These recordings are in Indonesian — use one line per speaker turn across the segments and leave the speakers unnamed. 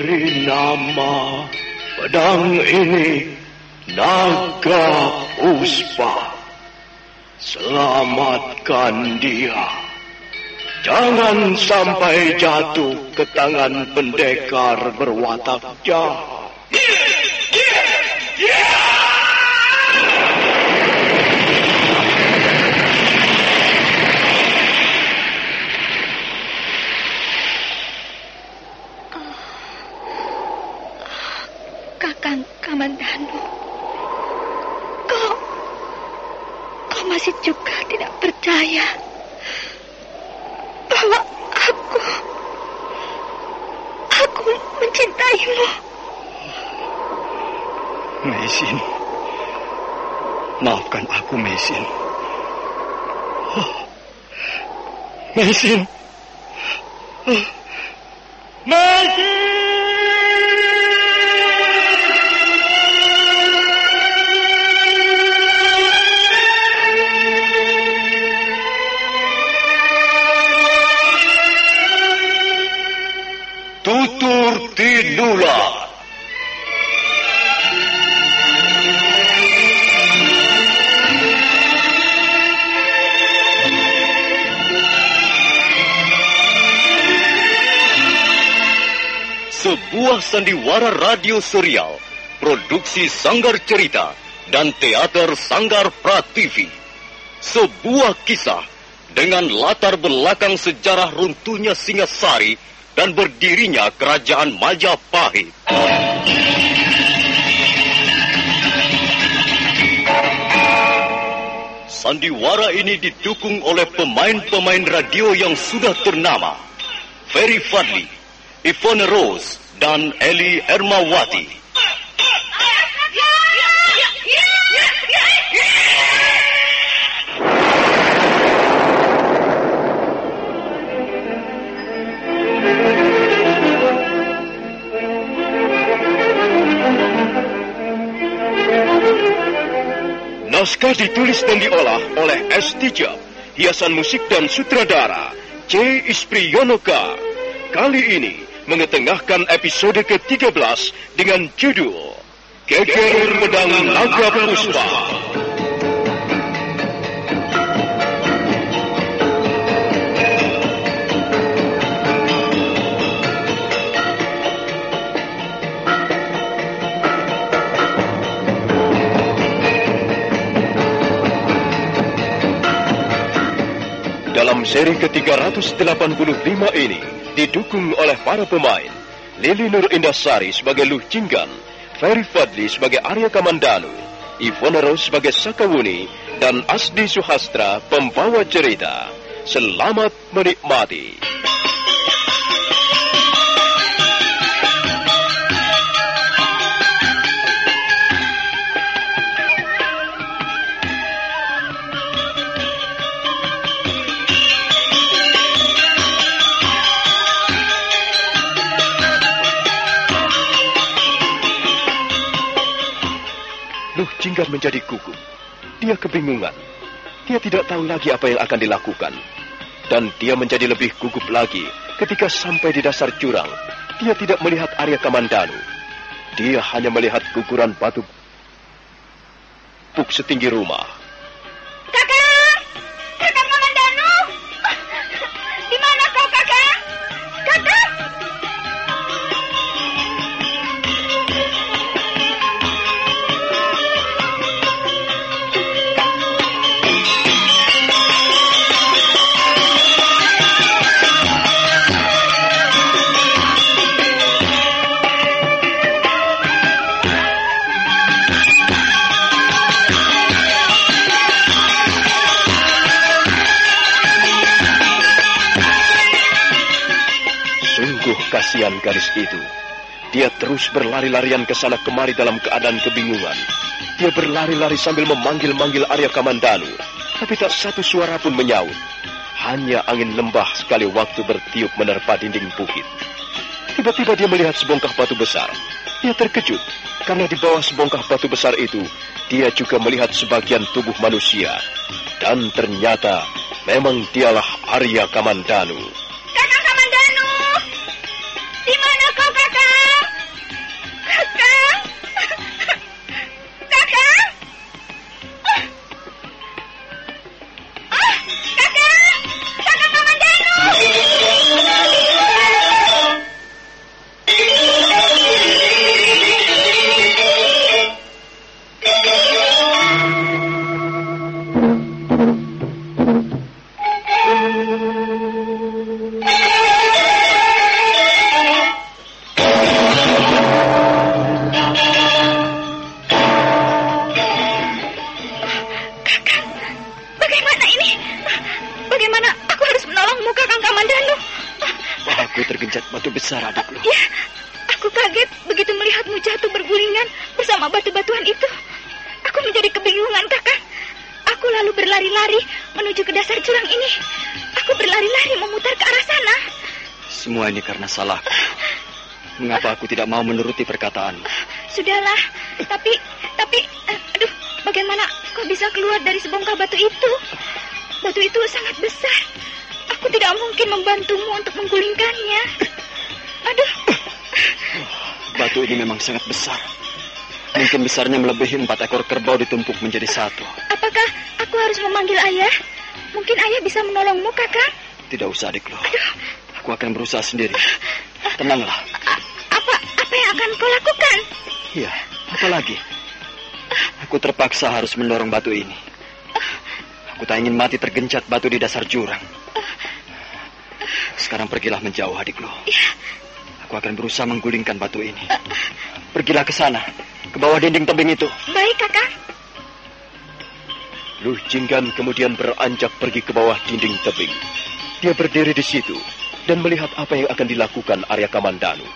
Beri nama pedang ini Naga Puspa. Selamatkan dia. Jangan sampai jatuh ke tangan pendekar berwatak jahat.
Kakang Kamandanu, kau masih juga tidak percaya bahwa aku mencintaimu.
Meisin, maafkan aku, Meisin. Meisin. Meisin! Tutur Tinula. Sebuah sandiwara radio serial, produksi Sanggar Cerita dan teater Sanggar Prativi. Sebuah kisah dengan latar belakang sejarah runtuhnya Singasari dan berdirinya Kerajaan Majapahit. Sandiwara ini didukung oleh pemain-pemain radio yang sudah ternama, Ferry Fadli, Ivone Rose, dan Eli Ermawati. Naskah ditulis dan diolah oleh S. Tijab, hiasan musik dan sutradara C. Ispriyonoka. Kali ini mengetengahkan episode ke-13 dengan judul Geger Pedang Naga Puspa. Dalam seri ke-385 ini didukung oleh para pemain Lili Nur Indasari sebagai Luh Jinggan, Ferry Fadli sebagai Arya Kamandanu, Ivone Rose sebagai Sakawuni, dan Asdi Suhastra pembawa cerita. Selamat menikmati. Jinggan menjadi gugup. Dia kebingungan. Dia tidak tahu lagi apa yang akan dilakukan. Dan dia menjadi lebih gugup lagi ketika sampai di dasar jurang. Dia tidak melihat Arya Kamandanu. Dia hanya melihat guguran batu buk setinggi rumah.
Kakak! Kakak Kamandanu! Di mana kau, kakak? Kakak!
Kasihan gadis itu. Dia terus berlari-larian ke sana kemari dalam keadaan kebingungan. Dia berlari-lari sambil memanggil-manggil Arya Kamandanu, tapi tak satu suara pun menyaut. Hanya angin lembah sekali waktu bertiup menerpa dinding bukit. Tiba-tiba dia melihat sebongkah batu besar. Dia terkejut karena di bawah sebongkah batu besar itu dia juga melihat sebagian tubuh manusia. Dan ternyata memang dialah Arya Kamandanu.
Kakak Kamandanu! Di mana kau, kakak?
Aku tergencat batu besar, adikku.
Ya, aku kaget begitu melihatmu jatuh bergulingan bersama batu-batuan itu. Aku menjadi kebingungan, Kakang. Aku lalu berlari-lari menuju ke dasar jurang ini. Aku berlari-lari memutar ke arah sana.
Semua ini karena salahku. Mengapa aku tidak mau menuruti perkataanmu?
Sudahlah, tapi, aduh, bagaimana kau bisa keluar dari sebongkah batu itu? Batu itu sangat besar. Aku tidak mungkin membantumu untuk menggulingkannya. Aduh.
Batu ini memang sangat besar. Mungkin besarnya melebihi 4 ekor kerbau ditumpuk menjadi satu.
Apakah aku harus memanggil ayah? Mungkin ayah bisa menolongmu, Kakang.
Tidak usah, adikku. Aku akan berusaha sendiri. Tenanglah.
Apa yang akan kau lakukan?
Iya, apa lagi? Aku terpaksa harus mendorong batu ini. Aku tak ingin mati tergencat batu di dasar jurang. Sekarang pergilah menjauh, adikku. Aku akan berusaha menggulingkan batu ini. Pergilah ke sana, ke bawah dinding tebing itu.
Baik, Kakang.
Luh Jinggan kemudian beranjak pergi ke bawah dinding tebing. Dia berdiri di situ dan melihat apa yang akan dilakukan Arya Kamandanu.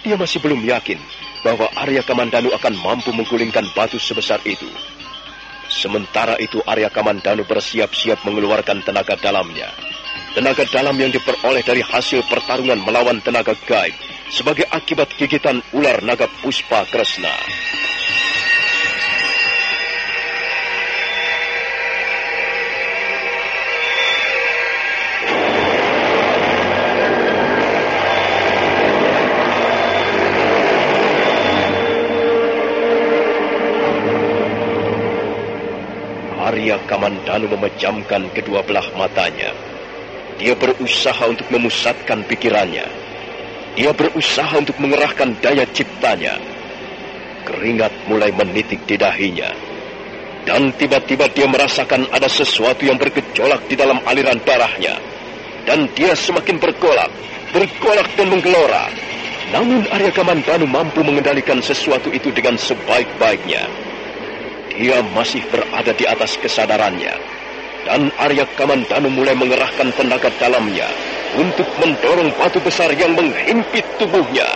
Dia masih belum yakin bahwa Arya Kamandanu akan mampu menggulingkan batu sebesar itu. Sementara itu Arya Kamandanu bersiap-siap mengeluarkan tenaga dalamnya. Tenaga dalam yang diperoleh dari hasil pertarungan melawan tenaga gaib sebagai akibat gigitan ular naga Puspa Kresna. Arya Kamandanu memejamkan kedua belah matanya. Dia berusaha untuk memusatkan pikirannya. Dia berusaha untuk mengerahkan daya ciptanya. Keringat mulai menitik di dahinya. Dan tiba-tiba dia merasakan ada sesuatu yang bergejolak di dalam aliran darahnya. Dan dia semakin bergolak dan menggelora. Namun Arya Kamandanu mampu mengendalikan sesuatu itu dengan sebaik-baiknya. Dia masih berada di atas kesadarannya. Dan Arya Kamandanu mulai mengerahkan tenaga dalamnya untuk mendorong batu besar yang menghimpit tubuhnya.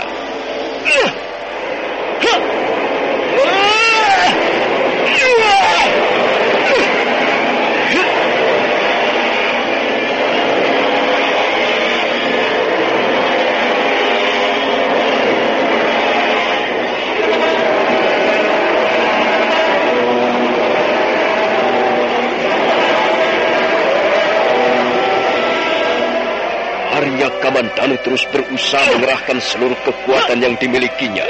Arya Kamandanu terus berusaha mengerahkan seluruh kekuatan yang dimilikinya.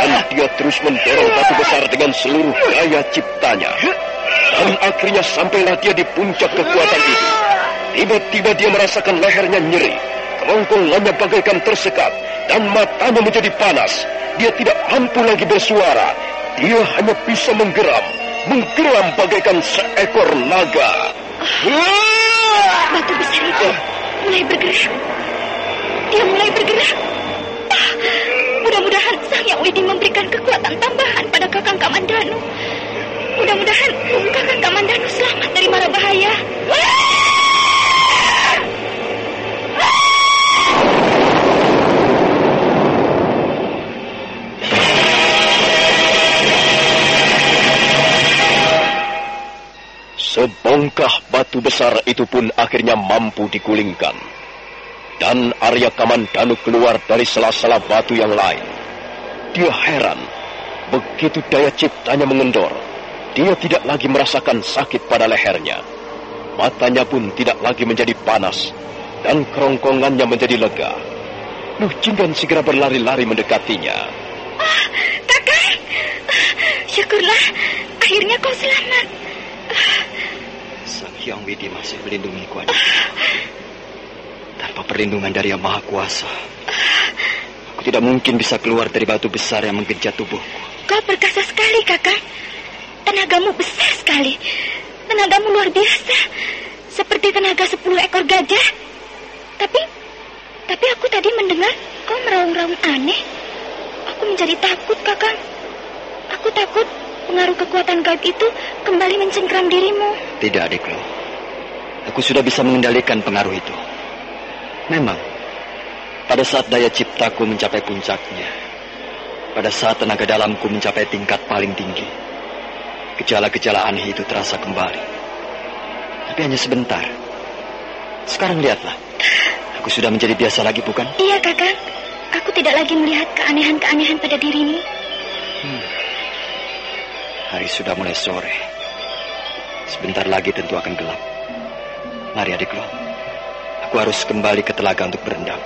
Dan dia terus mendorong batu besar dengan seluruh daya ciptanya. Dan akhirnya sampailah dia di puncak kekuatan itu. Tiba-tiba dia merasakan lehernya nyeri. Kerongkongannya bagaikan tersekat. Dan matanya menjadi panas. Dia tidak mampu lagi bersuara. Dia hanya bisa menggeram bagaikan seekor naga.
Batu besar itu mulai bergerak. Dia mulai bergerak. Mudah-mudahan Sang Yang Widi memberikan kekuatan tambahan pada Kakang Kamandanu. Mudah-mudahan Kakang Kamandanu selamat dari mara bahaya.
Sebongkah batu besar itu pun akhirnya mampu digulingkan. Dan Arya Kamandanu keluar dari sela-sela batu yang lain. Dia heran. Begitu daya ciptanya mengendor, dia tidak lagi merasakan sakit pada lehernya. Matanya pun tidak lagi menjadi panas. Dan kerongkongannya menjadi lega. Luh Jinggan segera berlari-lari mendekatinya.
Kakak, syukurlah akhirnya kau selamat.
Sang Hyang Widi masih melindungiku, adik. Tanpa perlindungan dari Yang Maha Kuasa, aku tidak mungkin bisa keluar dari batu besar yang menggenjat tubuhku.
Kau perkasa sekali, Kakak. Tenagamu besar sekali. Tenagamu luar biasa. Seperti tenaga 10 ekor gajah. Tapi aku tadi mendengar kau meraung-raung aneh. Aku menjadi takut, Kakak. Aku takut pengaruh kekuatan gaib itu kembali mencengkram dirimu.
Tidak, adikku. Aku sudah bisa mengendalikan pengaruh itu. Memang, Pada saat daya ciptaku mencapai puncaknya, pada saat tenaga dalamku mencapai tingkat paling tinggi, gejala-gejala aneh itu terasa kembali. Tapi hanya sebentar. Sekarang lihatlah, aku sudah menjadi biasa lagi, bukan?
Iya, Kakang. Aku tidak lagi melihat keanehan-keanehan pada dirimu.
Hari sudah mulai sore. Sebentar lagi tentu akan gelap. Mari adikku, aku harus kembali ke telaga untuk berendam.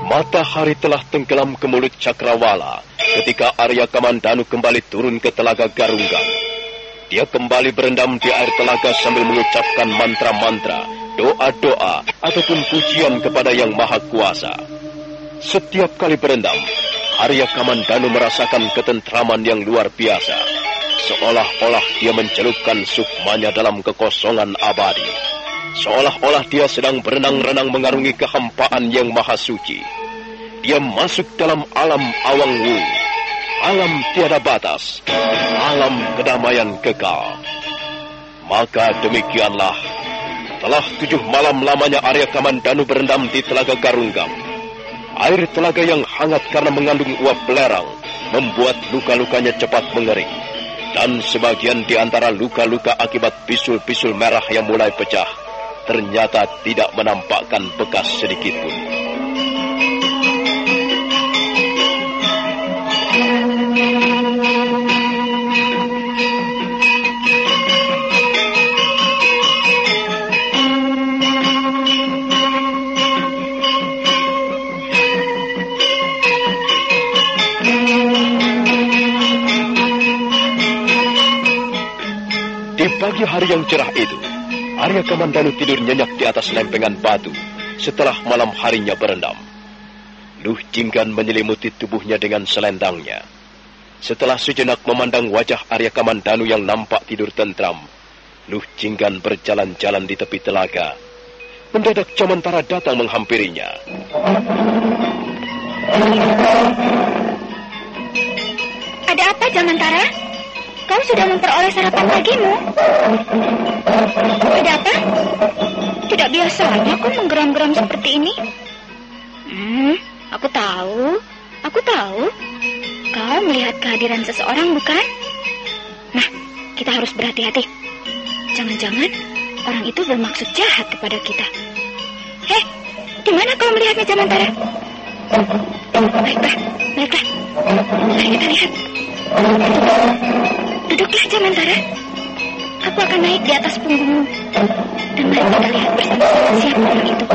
Matahari telah tenggelam ke mulut Cakrawala ketika Arya Kamandanu kembali turun ke telaga Garunggang. Dia kembali berendam di air telaga sambil mengucapkan mantra-mantra, doa-doa, ataupun pujian kepada Yang Maha Kuasa. Setiap kali berendam, Arya Kamandanu merasakan ketentraman yang luar biasa, seolah-olah dia mencelupkan sukmanya dalam kekosongan abadi. Seolah-olah dia sedang berenang-renang mengarungi kehampaan yang maha suci. Dia masuk dalam alam awang wu, alam tiada batas, alam kedamaian kekal. Maka demikianlah, telah 7 malam lamanya Arya Kamandanu berendam di telaga Garunggang. Air telaga yang hangat karena mengandung uap belerang membuat luka-lukanya cepat mengering. Dan sebagian di antara luka-luka akibat bisul-bisul merah yang mulai pecah ternyata tidak menampakkan bekas sedikitpun. Di pagi hari yang cerah itu, Arya Kamandanu tidur nyenyak di atas lempengan batu setelah malam harinya berendam. Luh Jinggan menyelimuti tubuhnya dengan selendangnya. Setelah sejenak memandang wajah Arya Kamandanu yang nampak tidur tentram, Luh Jinggan berjalan-jalan di tepi telaga. Mendadak Jamantara datang menghampirinya.
Ada apa, Jamantara? Kau sudah memperoleh sarapan pagimu? Ada apa? Tidak biasanya kau menggeram-geram seperti ini. Aku tahu. Kau melihat kehadiran seseorang, bukan? Nah, kita harus berhati-hati. Jangan-jangan orang itu bermaksud jahat kepada kita. Hei, di mana kau melihatnya, Jamantara? Baiklah. Mari kita lihat. Duduklah, Jamantara. Aku akan naik di atas punggungmu. Dan mari kita lihat bersama-sama siapa orang itu.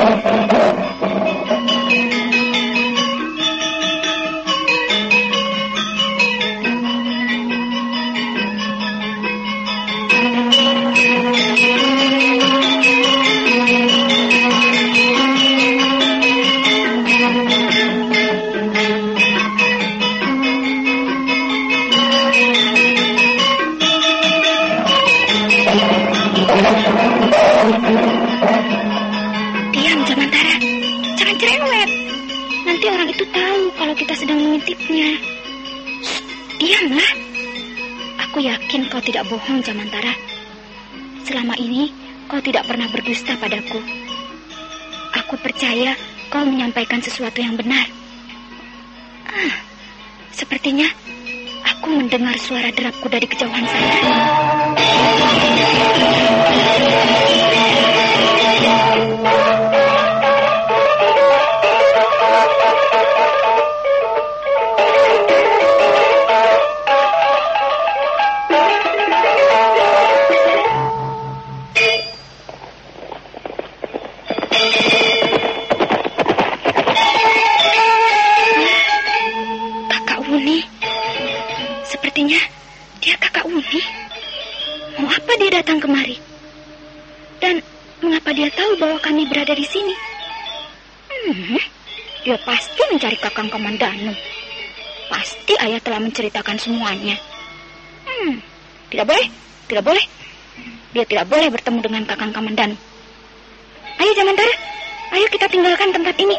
Diam, Jamantara. Jangan cerewet. Nanti orang itu tahu kalau kita sedang mengintipnya. Diamlah. Aku yakin kau tidak bohong, Jamantara. Selama ini kau tidak pernah berdusta padaku. Aku percaya kau menyampaikan sesuatu yang benar. Sepertinya aku mendengar suara derap kuda di kejauhan sana. Sepertinya dia kakak Wuni. Mau apa dia datang kemari? Dan mengapa dia tahu bahwa kami berada di sini? Dia pasti mencari Kakang Kamandanu. Pasti ayah telah menceritakan semuanya. Tidak boleh, tidak boleh. Dia tidak boleh bertemu dengan Kakang Kamandanu. Ayo Jamantara, ayo kita tinggalkan tempat ini.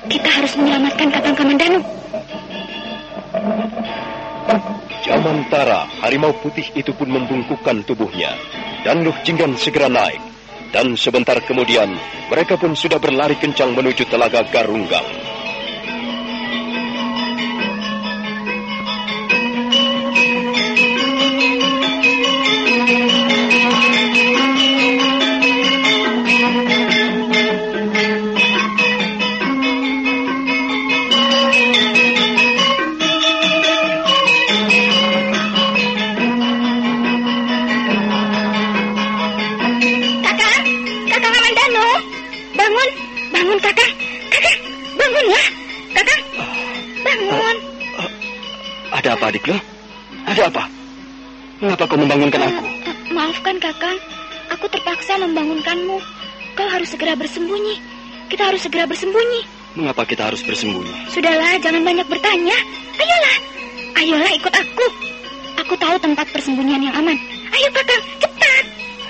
Kita harus menyelamatkan Kakang Kamandanu.
Jamantara, harimau putih itu pun membungkukkan tubuhnya. Dan Luh Jinggan segera naik. Dan sebentar kemudian, mereka pun sudah berlari kencang menuju Telaga Garunggang.
Ada apa, adik lo? Ada apa? Mengapa kau membangunkan aku?
Maafkan, Kakang. Aku terpaksa membangunkanmu. Kau harus segera bersembunyi. Kita harus segera bersembunyi.
Mengapa kita harus bersembunyi?
Sudahlah, jangan banyak bertanya. Ayolah. Ayolah, ikut aku. Aku tahu tempat persembunyian yang aman. Ayo, Kakang, cepat.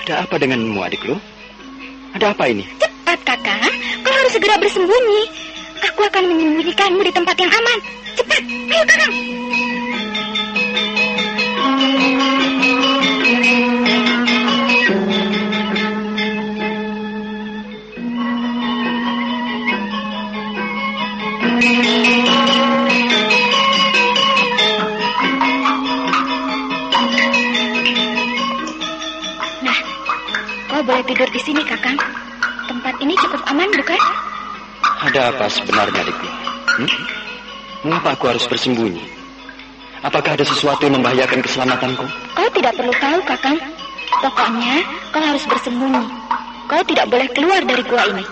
Ada apa denganmu, adik lo? Ada apa ini?
Cepat, Kakang. Kau harus segera bersembunyi. Aku akan menyembunyikanmu di tempat yang aman. Cepat, ayo, Kakang. Nah, kau boleh tidur di sini, Kakang. Tempat ini cukup aman, bukan?
Ada apa sebenarnya, adikku? Mengapa aku harus bersembunyi? Apakah ada sesuatu yang membahayakan keselamatanku?
Kau tidak perlu tahu, Kakang. Pokoknya, kau harus bersembunyi. Kau tidak boleh keluar dari gua ini.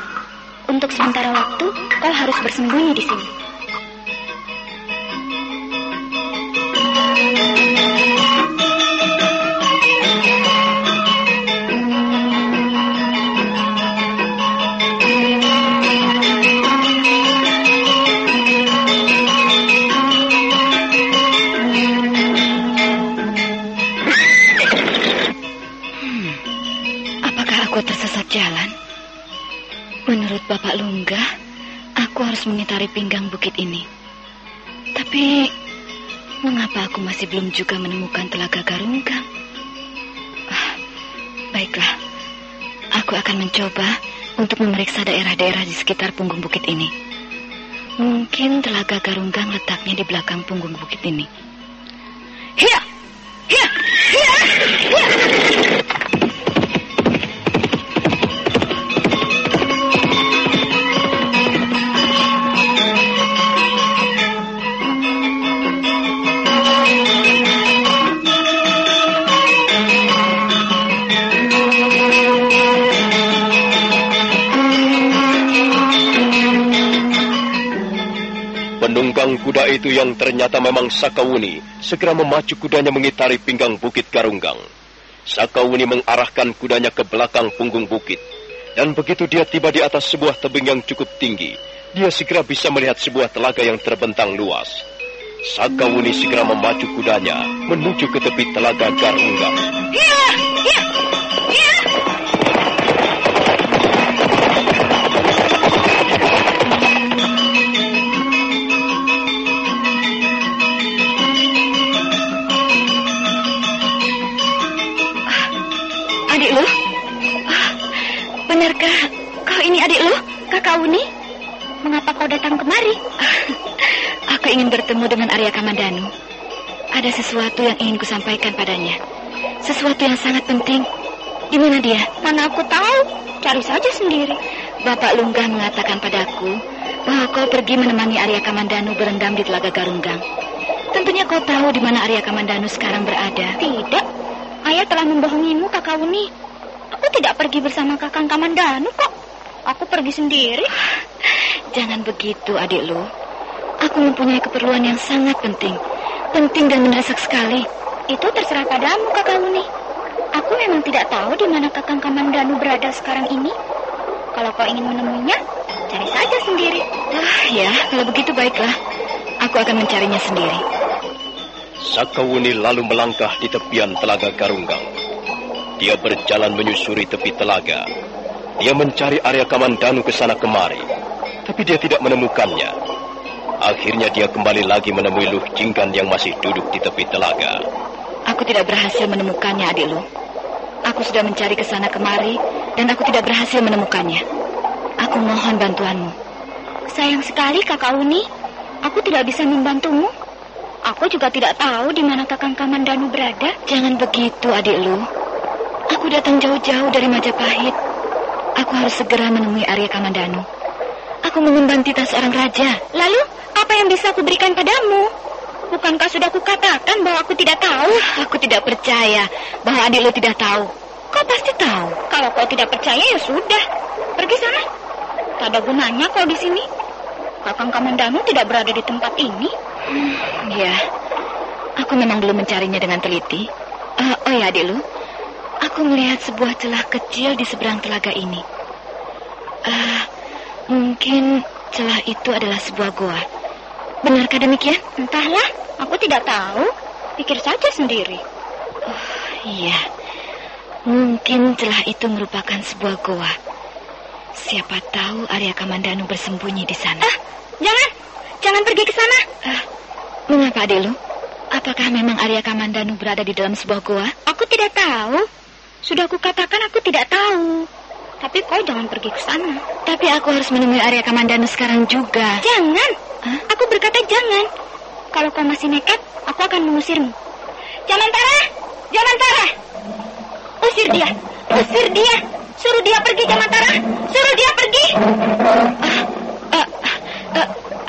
Untuk sementara waktu, kau harus bersembunyi di sini. Aku tersesat jalan. Menurut Bapak Lunggah, aku harus mengitari pinggang bukit ini. Tapi, mengapa aku masih belum juga menemukan Telaga Garunggang? Baiklah, aku akan mencoba untuk memeriksa daerah-daerah di sekitar punggung bukit ini. Mungkin Telaga Garunggang letaknya di belakang punggung bukit ini. Hiya! Hiya! Hiya! Hiya!
Penunggang kuda itu yang ternyata memang Sakawuni segera memacu kudanya mengitari pinggang bukit Garunggang. Sakawuni mengarahkan kudanya ke belakang punggung bukit. Dan begitu dia tiba di atas sebuah tebing yang cukup tinggi, dia segera bisa melihat sebuah telaga yang terbentang luas. Sakawuni segera memacu kudanya menuju ke tepi Telaga Garunggang.
Hiya! Hiya! Hiya! Adik lu? Benarkah kau ini adik lu, Kakak Wuni? Mengapa kau datang kemari? Aku ingin bertemu dengan Arya Kamandanu. Ada sesuatu yang ingin kusampaikan padanya. Sesuatu yang sangat penting. Di mana dia? Mana aku tahu. Cari saja sendiri. Bapak Lunggah mengatakan padaku bahwa kau pergi menemani Arya Kamandanu berendam di Telaga Garunggang. Tentunya kau tahu di mana Arya Kamandanu sekarang berada. Tidak. Ayah telah membohongimu, Kakak Wuni. Aku tidak pergi bersama Kakang Kamandanu kok. Aku pergi sendiri. Jangan begitu, adik lu. Aku mempunyai keperluan yang sangat penting. Penting dan mendesak sekali. Itu terserah padamu, Kakak Wuni. Aku memang tidak tahu di mana Kakang Kamandanu berada sekarang ini. Kalau kau ingin menemuinya, cari saja sendiri. sendiri.
Ya, kalau begitu baiklah. Aku akan mencarinya sendiri.
Sakawuni lalu melangkah di tepian telaga Garunggang. Dia berjalan menyusuri tepi telaga. Dia mencari Arya Kamandanu ke sana kemari, tapi dia tidak menemukannya. Akhirnya dia kembali lagi menemui Luh Jinggan yang masih duduk di tepi telaga.
Aku tidak berhasil menemukannya, adik Luh. Aku sudah mencari ke sana kemari, dan aku tidak berhasil menemukannya. Aku mohon bantuanmu.
Sayang sekali, Kakak Uni. Aku tidak bisa membantumu. Aku juga tidak tahu di mana Kakang Kamandanu berada.
Jangan begitu, adik Luh. Aku datang jauh-jauh dari Majapahit. Aku harus segera menemui Arya Kamandanu. Aku mengemban titah seorang raja.
Lalu, apa yang bisa aku berikan padamu? Bukankah sudah kukatakan bahwa aku tidak tahu?
Aku tidak percaya bahwa adik Luh tidak tahu. Kau pasti tahu.
Kalau kau tidak percaya, ya sudah. Pergi sana. Tak ada gunanya kau di sini. Kakang Kamandanu tidak berada di tempat ini.
Ya, aku memang belum mencarinya dengan teliti. Oh ya, adik Luh. Aku melihat sebuah celah kecil di seberang telaga ini. Mungkin celah itu adalah sebuah goa. Benarkah demikian?
Entahlah, aku tidak tahu. Pikir saja sendiri.
Iya, mungkin celah itu merupakan sebuah goa. Siapa tahu Arya Kamandanu bersembunyi di sana.
Jangan pergi ke sana.
Mengapa, adik Luh? Apakah memang Arya Kamandanu berada di dalam sebuah goa?
Aku tidak tahu. Sudah kukatakan aku tidak tahu. Tapi kau jangan pergi ke sana.
Tapi aku harus menemui Arya Kamandanu sekarang juga.
Jangan. Aku berkata jangan. Kalau kau masih nekat, aku akan mengusirmu. Jamantara! Jamantara! Usir dia. Usir dia. Suruh dia pergi, Jamantara. Suruh dia pergi.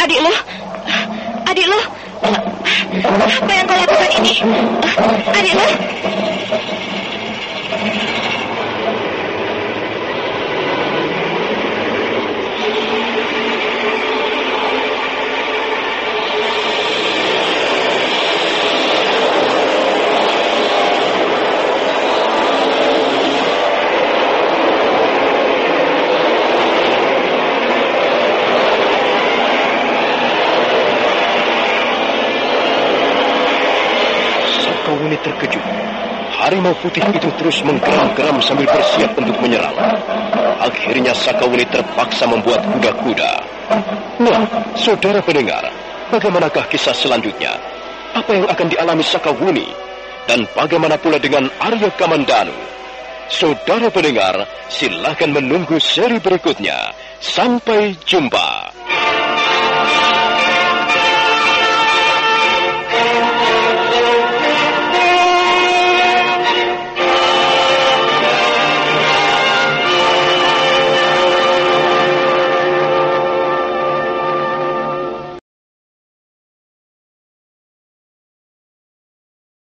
Adik Luh. Adik Luh. Apa yang kau lakukan ini? Adik Luh.
Sakawuni terkejut. Harimau putih itu terus menggeram-geram sambil bersiap untuk menyerang. Akhirnya Sakawuni terpaksa membuat kuda-kuda. Nah, saudara pendengar, bagaimanakah kisah selanjutnya? Apa yang akan dialami Sakawuni? Dan bagaimana pula dengan Arya Kamandanu? Saudara pendengar, silakan menunggu seri berikutnya. Sampai jumpa.